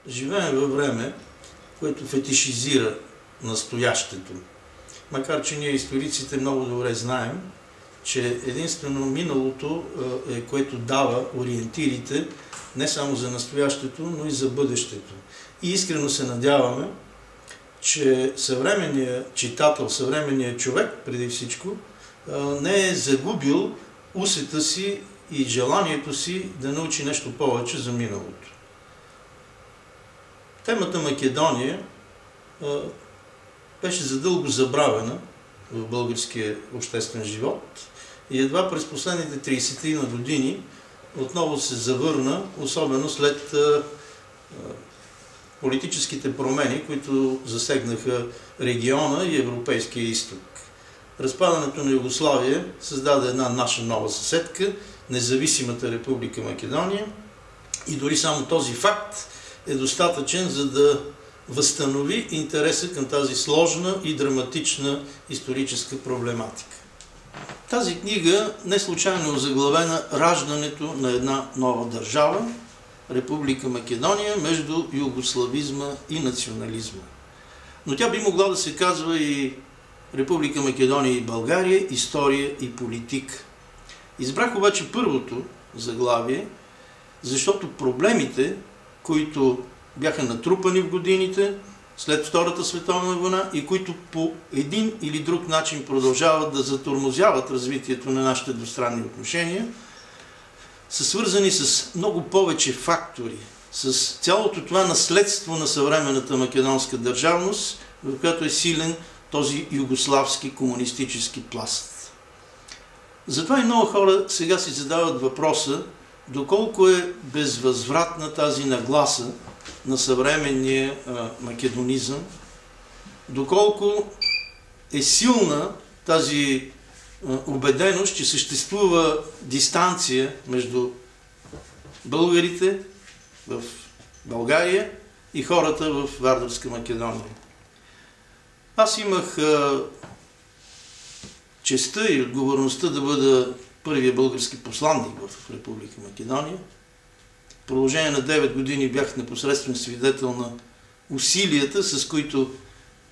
живеем във време, което фетишизира настоящето. Макар че ние историците много добре знаем, че единствено миналото е което дава ориентирите не само за настоящето, но и за бъдещето. И искрено се надяваме, че съвременният читател, съвременният човек, преди всичко, не е загубил усета си и желанието си да научи нещо повече за миналото. Темата Македония беше задълго забравена в българския обществен живот и едва през последните 30 на години отново се завърна, особено след политическите промени, които засегнаха региона и Европейския изток. Разпадането на Югославия създаде една наша нова съседка, независимата република Македония, и дори само този факт е достатъчен, за да възстанови интереса към тази сложна и драматична историческа проблематика. Тази книга не случайно е озаглавена "Раждането на една нова държава, Република Македония, между югославизма и национализма". Но тя би могла да се казва и Република Македония и България, история и политика. Избрах обаче първото заглавие, защото проблемите, които бяха натрупани в годините след Втората световна война и които по един или друг начин продължават да затормозяват развитието на нашите двустранни отношения, са свързани с много повече фактори, с цялото това наследство на съвременната македонска държавност, в която е силен този югославски комунистически пласт. Затова и много хора сега си задават въпроса доколко е безвъзвратна тази нагласа на съвременния македонизъм, доколко е силна тази убеденост, че съществува дистанция между българите в България и хората в Вардарска Македония. Аз имах честта и отговорността да бъда първия български посланник в Република Македония. В продължение на 9 години бях непосредствен свидетел на усилията, с които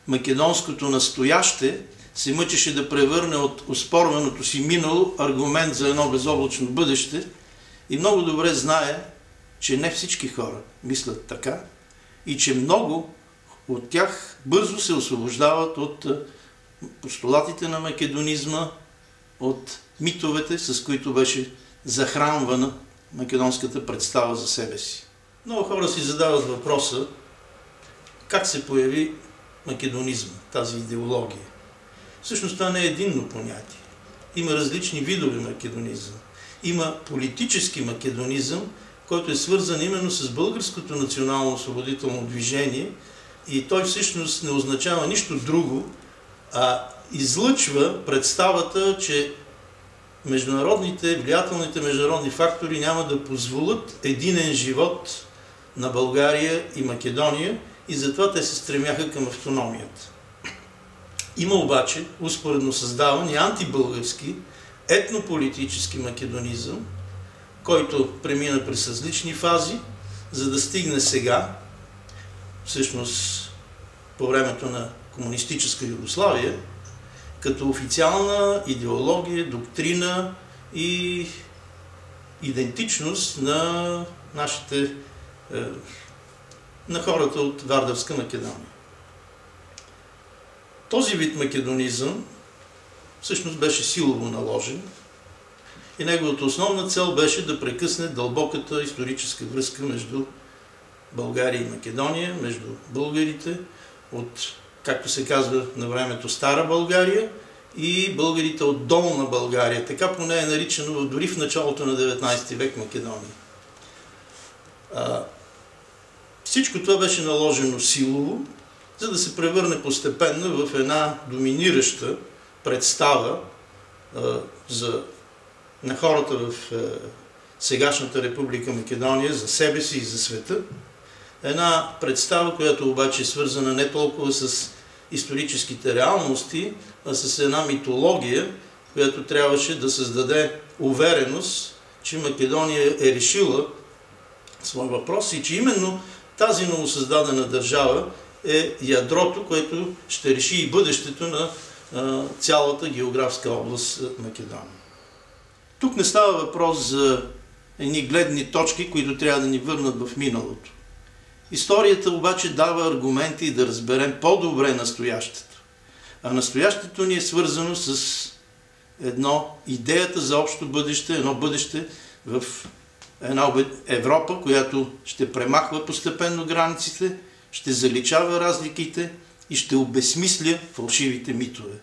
македонското настояще се мъчеше да превърне от оспорваното си минало аргумент за едно безоблачно бъдеще, и много добре знае, че не всички хора мислят така и че много от тях бързо се освобождават от постулатите на македонизма, от митовете, с които беше захранвана македонската представа за себе си. Много хора си задават въпроса как се появи македонизма, тази идеология. Всъщност това не е единно понятие. Има различни видове македонизъм. Има политически македонизъм, който е свързан именно с българското национално-освободително движение, и той всъщност не означава нищо друго, а излъчва представата, че влиятелните международни фактори няма да позволят единен живот на България и Македония, и затова те се стремяха към автономията. Има обаче успоредно създаван и антибългарски етнополитически македонизъм, който премина през различни фази, за да стигне сега, всъщност по времето на комунистическа Югославия, като официална идеология, доктрина и идентичност на на хората от Вардарска Македония. Този вид македонизъм всъщност беше силово наложен и неговата основна цел беше да прекъсне дълбоката историческа връзка между България и Македония, между българите от, както се казва на времето, Стара България и българите от Долна България. Така поне е наричано дори в началото на 19 век Македония. Всичко това беше наложено силово, за да се превърне постепенно в една доминираща представа на хората в сегашната Република Македония за себе си и за света. Една представа, която обаче е свързана не толкова с историческите реалности, а с една митология, която трябваше да създаде увереност, че Македония е решила свой въпрос и че именно тази новосъздадена държава е ядрото, което ще реши и бъдещето на цялата географска област Македония. Тук не става въпрос за едни гледни точки, които трябва да ни върнат в миналото. Историята обаче дава аргументи да разберем по-добре настоящето. А настоящето ни е свързано с идеята за общо бъдеще, едно бъдеще в една Европа, която ще премахва постепенно границите, ще заличава разликите и ще обезсмисля фалшивите митове.